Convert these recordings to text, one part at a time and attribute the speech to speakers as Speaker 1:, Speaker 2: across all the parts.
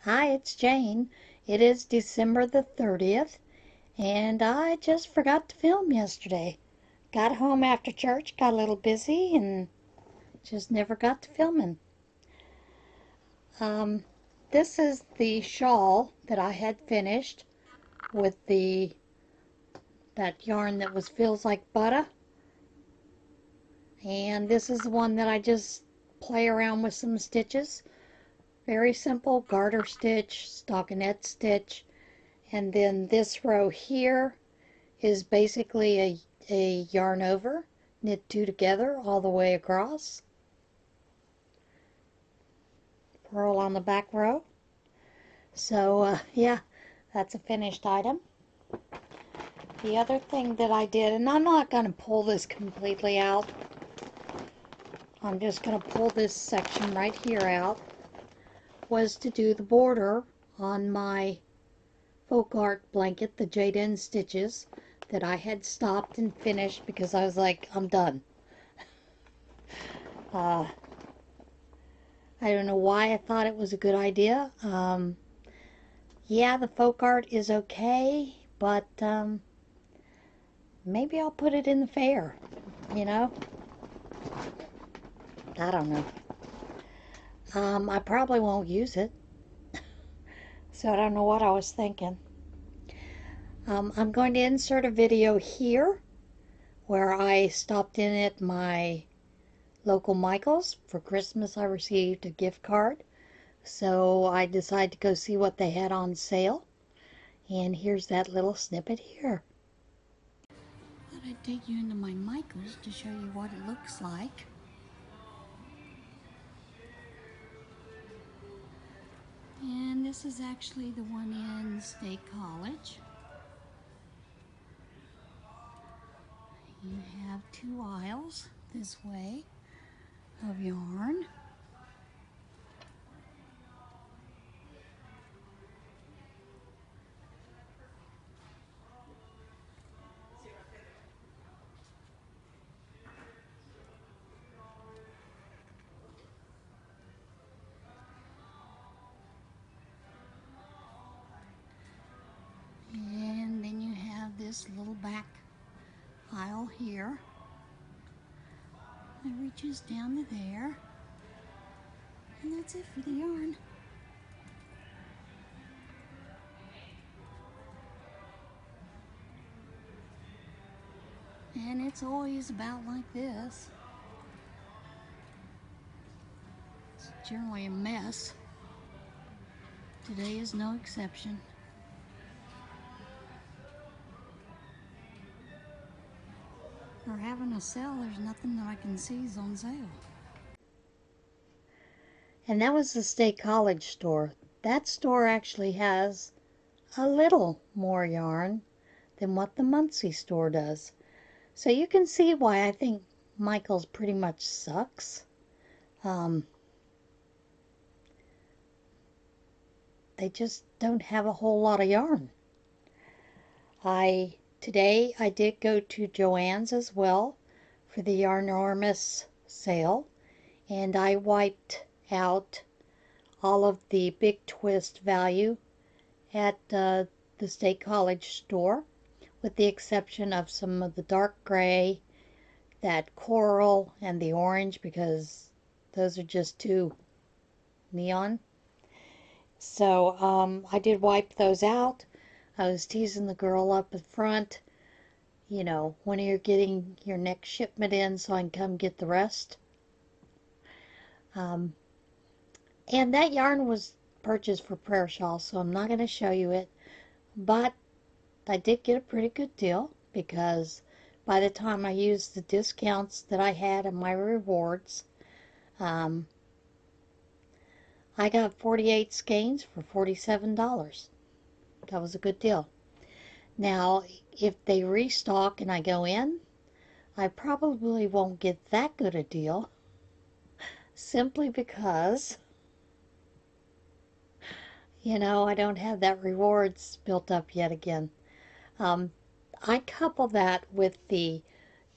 Speaker 1: Hi, it's Jane. It is December the 30th, and I just forgot to film yesterday. Got home after church, got a little busy, and just never got to filming. Um, this is the shawl that I had finished with that yarn that feels like butter. And this is the one that I just play around with some stitches. Very simple garter stitch, stockinette stitch, and then this row here is basically a yarn over, knit two together all the way across, purl on the back row. So yeah, that's a finished item. The other thing that I did, and I'm not going to pull this completely out, I'm just going to pull this section right here out, was to do the border on my folk art blanket, the jade end stitches that I had stopped and finished because I was like, I'm done. I don't know why I thought it was a good idea. Yeah, the folk art is okay, but maybe I'll put it in the fair, you know? I don't know. I probably won't use it, so I don't know what I was thinking. I'm going to insert a video here where I stopped in at my local Michael's. For Christmas I received a gift card, so I decided to go see what they had on sale. And here's that little snippet here. Thought I'd take you into my Michael's to show you what it looks like. And this is actually the one in State College. You have two aisles this way of yarn. And then you have this little back aisle here. It reaches down to there. And that's it for the yarn. And it's always about like this. It's generally a mess. Today is no exception. For having a sale, there's nothing that I can see is on sale. And that was the State College store. That store actually has a little more yarn than what the Muncie store does. So you can see why I think Michael's pretty much sucks. They just don't have a whole lot of yarn. Today I did go to Joann's as well for the Yarnormous sale, and I wiped out all of the Big Twist value at the State College store, with the exception of some of the dark gray, that coral, and the orange, because those are just too neon. So I did wipe those out. I was teasing the girl up at front, you know, when you're getting your next shipment in so I can come get the rest. And that yarn was purchased for prayer shawl, so I'm not going to show you it. But I did get a pretty good deal, because by the time I used the discounts that I had in my rewards, I got 48 skeins for $47. That was a good deal. Now, if they restock and I go in, I probably won't get that good a deal, simply because, you know, I don't have that rewards built up yet again. I couple that with the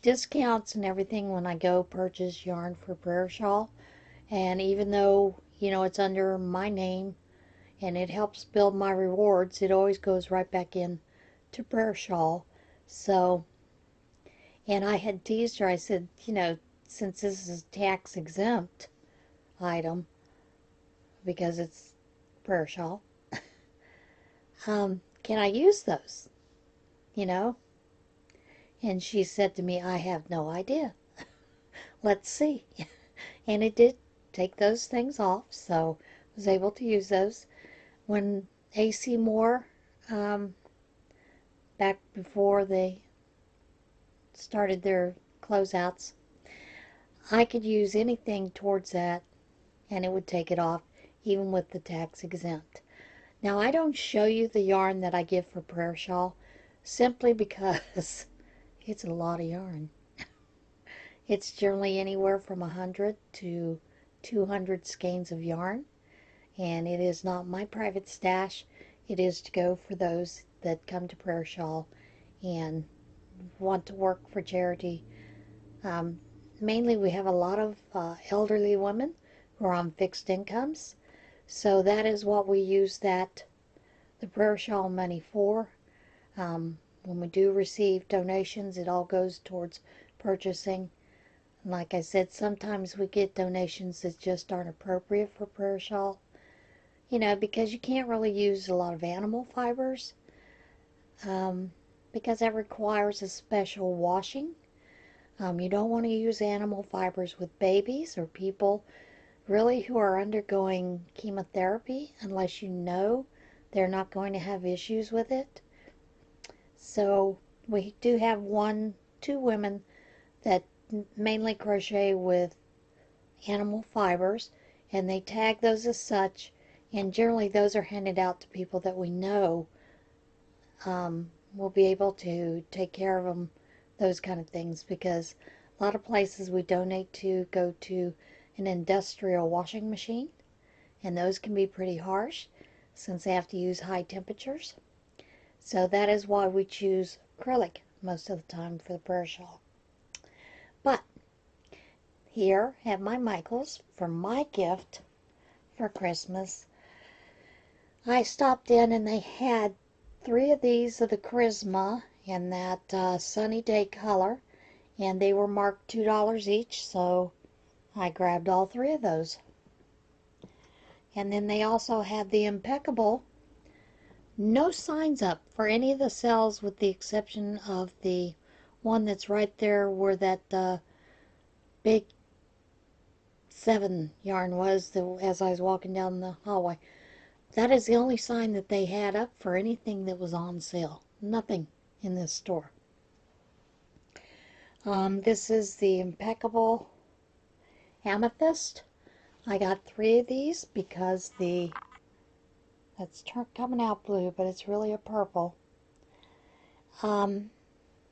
Speaker 1: discounts and everything when I go purchase yarn for prayer shawl, and even though, you know, it's under my name, and it helps build my rewards. It always goes right back in to prayer shawl. So, and I had teased her. I said, you know, since this is a tax exempt item because it's prayer shawl, can I use those? You know? And she said to me, I have no idea. Let's see. And it did take those things off, so I was able to use those. When AC Moore, back before they started their closeouts, I could use anything towards that and it would take it off, even with the tax exempt. Now, I don't show you the yarn that I give for prayer shawl simply because it's a lot of yarn. It's generally anywhere from 100 to 200 skeins of yarn, and it is not my private stash. It is to go for those that come to prayer shawl and want to work for charity. Mainly we have a lot of elderly women who are on fixed incomes, so that is what we use the prayer shawl money for. When we do receive donations, it all goes towards purchasing. Like I said, sometimes we get donations that just aren't appropriate for prayer shawl, you know, because you can't really use a lot of animal fibers, because that requires a special washing. You don't want to use animal fibers with babies or people really who are undergoing chemotherapy unless you know they're not going to have issues with it. So we do have two women that mainly crochet with animal fibers, and they tag those as such, and generally those are handed out to people that we know will be able to take care of them, those kind of things, because a lot of places we donate to go to an industrial washing machine, and those can be pretty harsh since they have to use high temperatures. So that is why we choose acrylic most of the time for the prayer shawl. But here have my Michaels for my gift for Christmas. I stopped in and they had 3 of these of the Charisma in that sunny day color, and they were marked $2 each, so I grabbed all 3 of those. And then they also had the Impeccable. No signs up for any of the cells with the exception of the one that's right there where that big 7 yarn was as I was walking down the hallway. That is the only sign that they had up for anything that was on sale. Nothing in this store. This is the Impeccable Amethyst. I got 3 of these because that's coming out blue, but it's really a purple.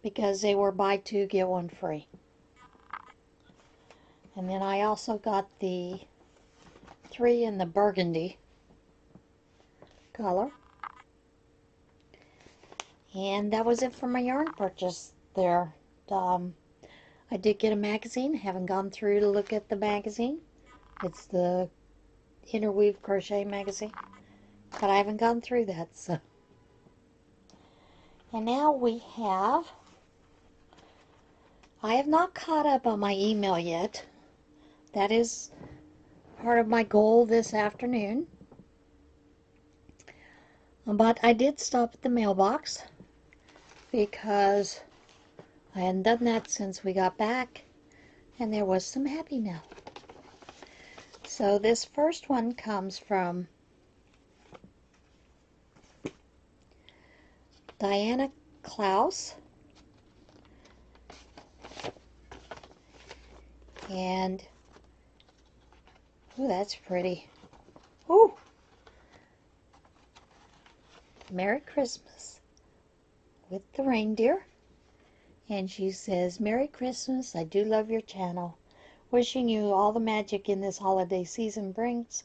Speaker 1: Because they were buy 2 get 1 free. And then I also got the 3 in the burgundy color. And that was it for my yarn purchase there. I did get a magazine. Haven't gone through to look at the magazine. It's the Interweave Crochet magazine. But I haven't gone through that, so. And now I have not caught up on my email yet. That is part of my goal this afternoon. But I did stop at the mailbox because I hadn't done that since we got back, and there was some happy mail. So this first one comes from Diana Klaus, and oh, that's pretty. Ooh, Merry Christmas with the reindeer. And she says, Merry Christmas, I do love your channel. Wishing you all the magic in this holiday season brings.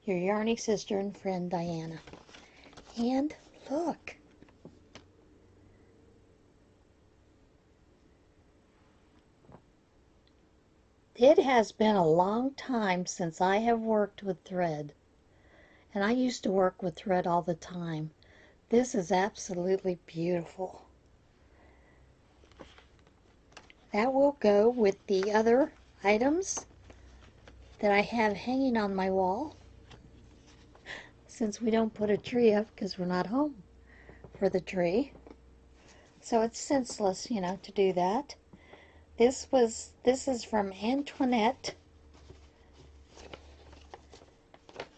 Speaker 1: Your yarny sister and friend, Diana. And look. It has been a long time since I have worked with thread. And I used to work with thread all the time. This is absolutely beautiful. That will go with the other items that I have hanging on my wall, since we don't put a tree up because we're not home for the tree. So it's senseless, you know, to do that. This is from Antoinette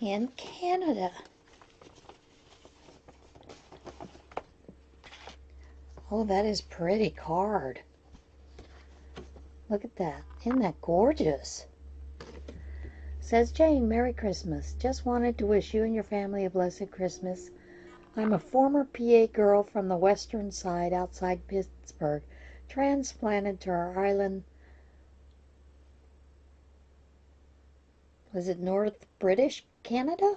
Speaker 1: in Canada. Oh, that is pretty card. Look at that. Isn't that gorgeous? Says Jane, Merry Christmas. Just wanted to wish you and your family a blessed Christmas. I'm a former PA girl from the western side outside Pittsburgh, transplanted to our island. Was it North British Canada?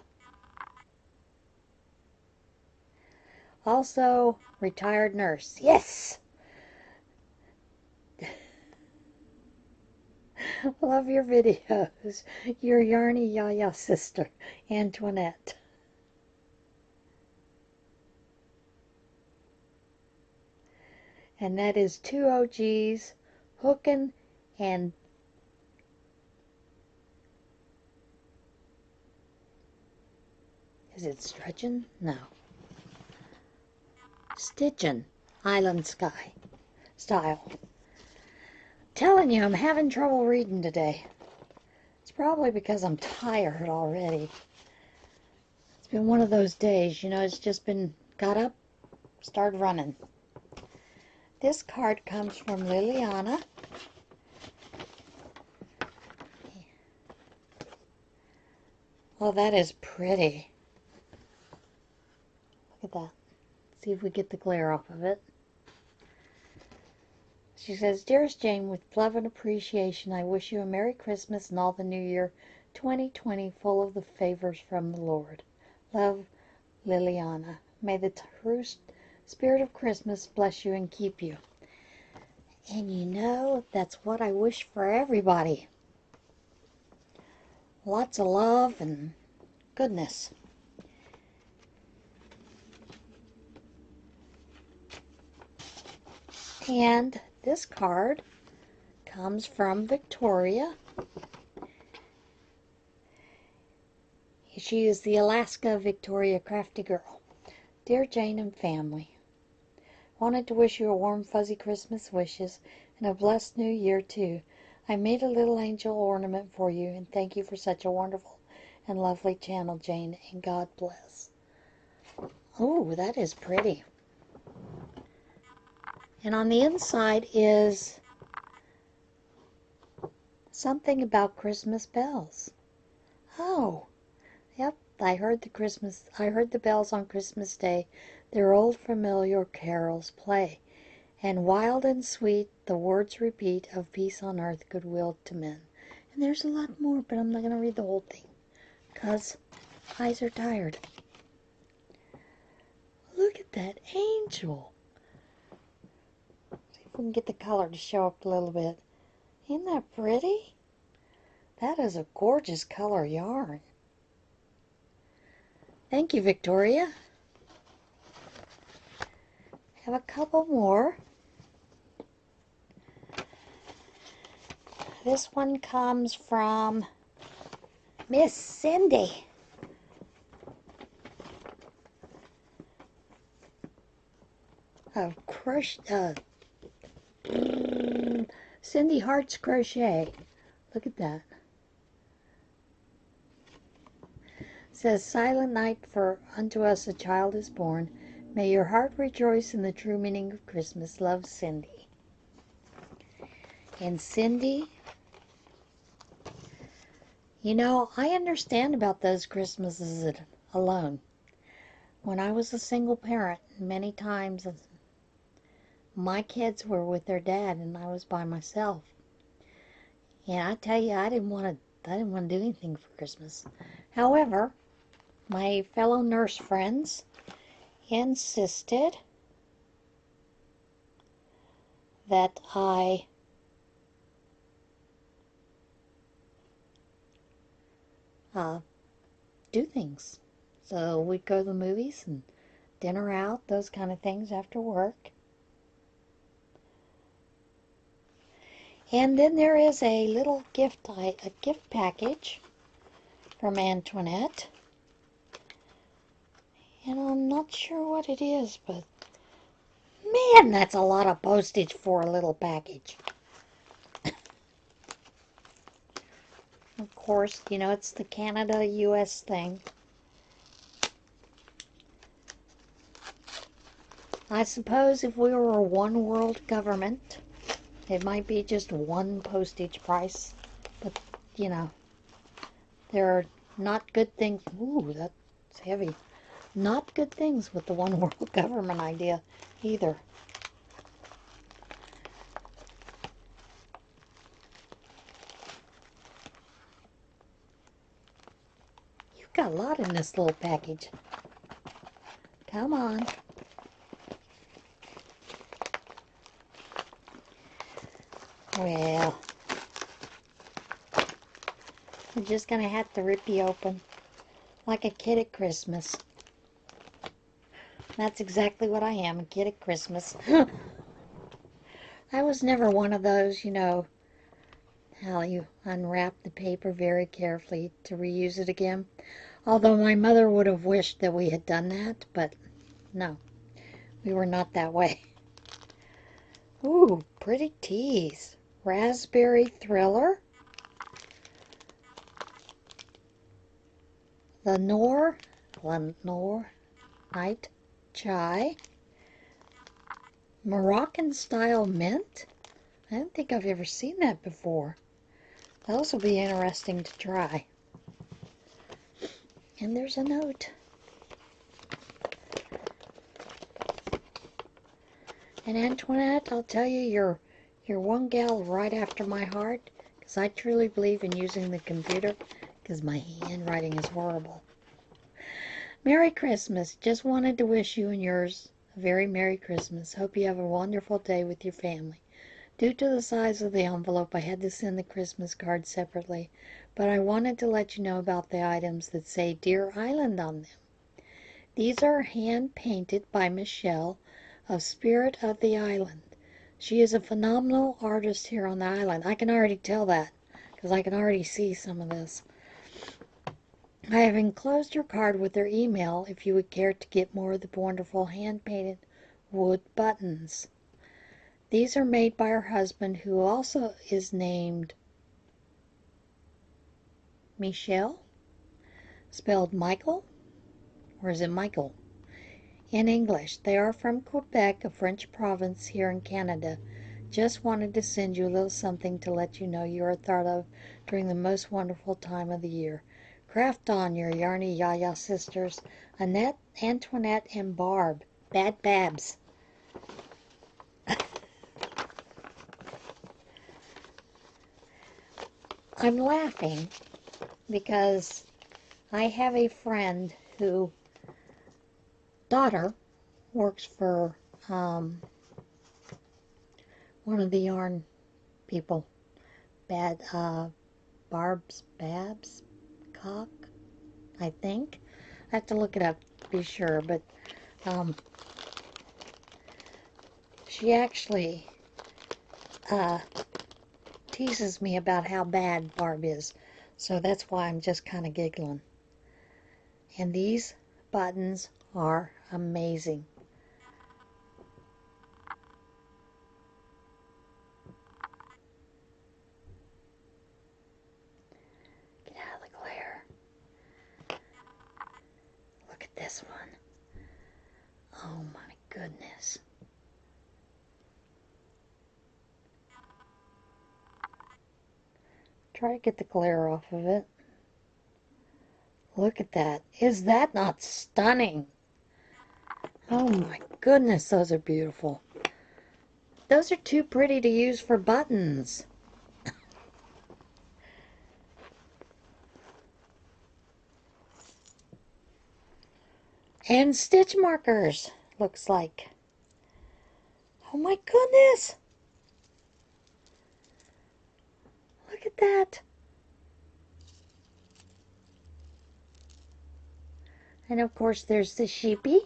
Speaker 1: Also, retired nurse. Yes! Love your videos. Your yarny yaya sister, Antoinette. And that is 2 OGs, hooking and is it stretching? No. Stitching. Island Sky style. Telling you, I'm having trouble reading today. It's probably because I'm tired already. It's been one of those days, you know, it's just been got up, started running. This card comes from Liliana. Oh, that is pretty. Look at that. See if we get the glare off of it. She says, Dearest Jane, with love and appreciation, I wish you a Merry Christmas and all the New Year 2020 full of the favors from the Lord. Love, Liliana. May the true spirit of Christmas bless you and keep you. And you know, that's what I wish for everybody. Lots of love and goodness. And this card comes from Victoria. She is the Alaska Victoria Crafty Girl. Dear Jane and family, wanted to wish you a warm, fuzzy Christmas wishes and a blessed new year, too. I made a little angel ornament for you, and thank you for such a wonderful and lovely channel, Jane, and God bless. Oh, that is pretty. And on the inside is something about Christmas bells. Oh, yep, I heard the bells on Christmas Day, their old familiar carols play, and wild and sweet the words repeat of peace on earth, goodwill to men. And there's a lot more, but I'm not going to read the whole thing, because eyes are tired. Look at that angel. See if we can get the color to show up a little bit. Isn't that pretty? That is a gorgeous color yarn. Thank you, Victoria. Have a couple more. This one comes from Miss Cindy. Of Cindy Hart's Crochet. Look at that. It says, Silent night, for unto us a child is born. May your heart rejoice in the true meaning of Christmas. Love, Cindy. And Cindy, you know, I understand about those Christmases alone. When I was a single parent, many times my kids were with their dad and I was by myself. And I tell you, I didn't want to do anything for Christmas. However, my fellow nurse friends insisted that I do things. So we'd go to the movies and dinner out, those kind of things after work. And then there is a little gift package from Antoinette. And I'm not sure what it is, but man, that's a lot of postage for a little package. Of course, you know, it's the Canada-US thing. I suppose if we were a one world government, it might be just one postage price. But, you know, there are not good things. Ooh, that's heavy. Not good things with the one world government idea either. You've got a lot in this little package. Come on. Well, I'm just going to have to rip you open like a kid at Christmas. That's exactly what I am, a kid at Christmas. I was never one of those, you know, how you unwrap the paper very carefully to reuse it again. Although my mother would have wished that we had done that, but no, we were not that way. Ooh, pretty teas. Raspberry Thriller. Lenore Night Chai. Moroccan style mint. I don't think I've ever seen that before. Those will be interesting to try. And there's a note. And Antoinette, I'll tell you, you're one gal right after my heart, because I truly believe in using the computer, because my handwriting is horrible. Merry Christmas. Just wanted to wish you and yours a very Merry Christmas. Hope you have a wonderful day with your family. Due to the size of the envelope, I had to send the Christmas card separately, but I wanted to let you know about the items that say Deer Island on them. These are hand-painted by Michelle of Spirit of the Island. She is a phenomenal artist here on the island. I can already tell that, because I can already see some of this. I have enclosed your card with their email if you would care to get more of the wonderful hand-painted wood buttons. These are made by her husband, who also is named Michel, spelled Michael, or is it Michael? In English. They are from Quebec, a French province here in Canada. Just wanted to send you a little something to let you know you are thought of during the most wonderful time of the year. Craft on, your Yarny Yaya sisters, Annette, Antoinette, and Barb. Bad Babs. I'm laughing because I have a friend who daughter works for one of the yarn people. Babs Cock, I think. I have to look it up to be sure, but she actually teases me about how bad Barb is, so that's why I'm just kind of giggling. And these buttons are amazing. Get out of the glare. Look at this one. Oh my goodness. Try to get the glare off of it. Look at that. Is that not stunning? Oh my goodness, those are beautiful. Those are too pretty to use for buttons. And stitch markers, looks like. Oh my goodness. Look at that. And of course there's the sheepy.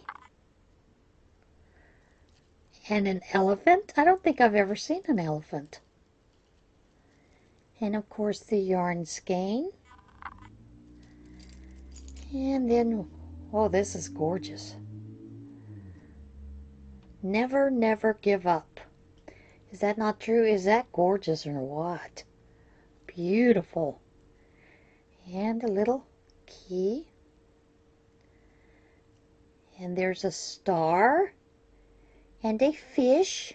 Speaker 1: And an elephant. I don't think I've ever seen an elephant. And of course the yarn skein. And then, oh, this is gorgeous. Never, never give up. Is that not true? Is that gorgeous or what? Beautiful. And a little key. And there's a star. And a fish.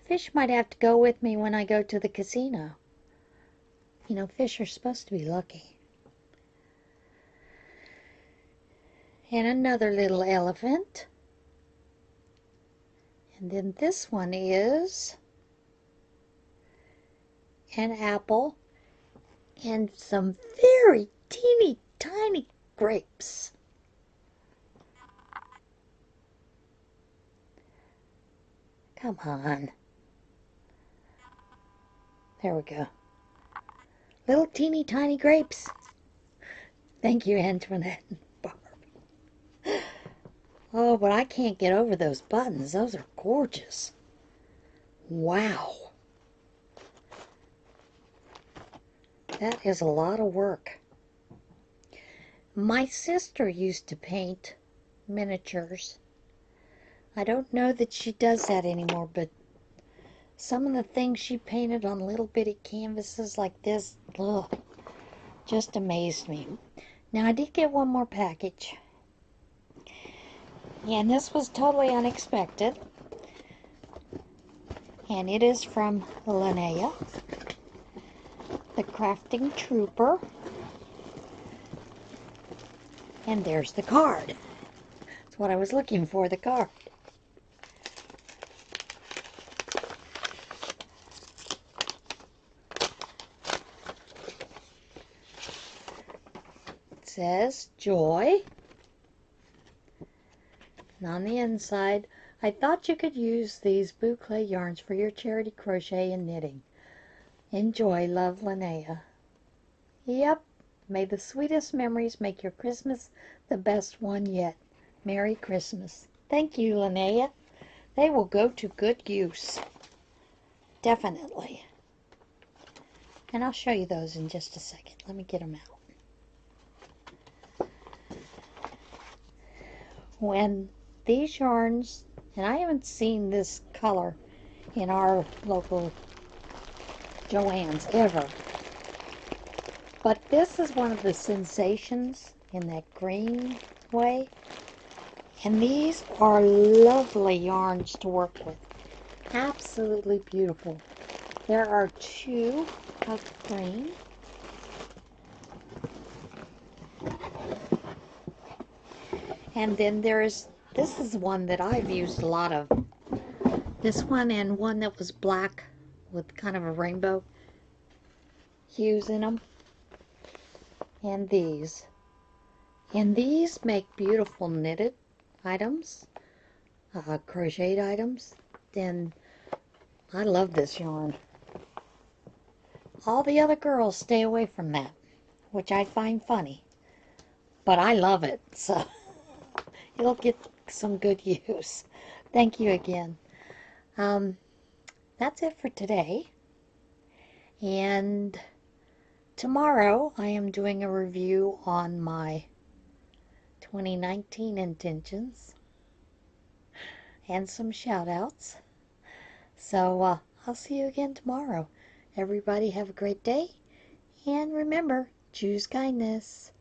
Speaker 1: Fish might have to go with me when I go to the casino. You know, fish are supposed to be lucky. And another little elephant. And then this one is an apple and some very teeny tiny grapes. Come on. There we go. Little teeny tiny grapes. Thank you, Antoinette and Barb. Oh, but I can't get over those buttons. Those are gorgeous. Wow. That is a lot of work. My sister used to paint miniatures. I don't know that she does that anymore, but some of the things she painted on little bitty canvases like this, ugh, just amazed me. Now, I did get one more package. And this was totally unexpected. And it is from Linnea, the Crafting Trooper. And there's the card. That's what I was looking for, the card. It says, Joy. And on the inside, I thought you could use these boucle yarns for your charity crochet and knitting. Enjoy, love, Linnea. Yep, may the sweetest memories make your Christmas the best one yet. Merry Christmas. Thank you, Linnea. They will go to good use. Definitely. And I'll show you those in just a second. Let me get them out. When these yarns, and I haven't seen this color in our local Joann's ever, but this is one of the sensations in that green way, and these are lovely yarns to work with. Absolutely beautiful. There are two of green. And then this is one that I've used a lot of. This one and one that was black with kind of a rainbow hues in them. And these. And these make beautiful knitted items, crocheted items. And I love this yarn. All the other girls stay away from that, which I find funny. But I love it, so it'll get some good use. Thank you again. That's it for today. And tomorrow I am doing a review on my 2019 intentions and some shout outs. So I'll see you again tomorrow. Everybody have a great day. And remember, choose kindness.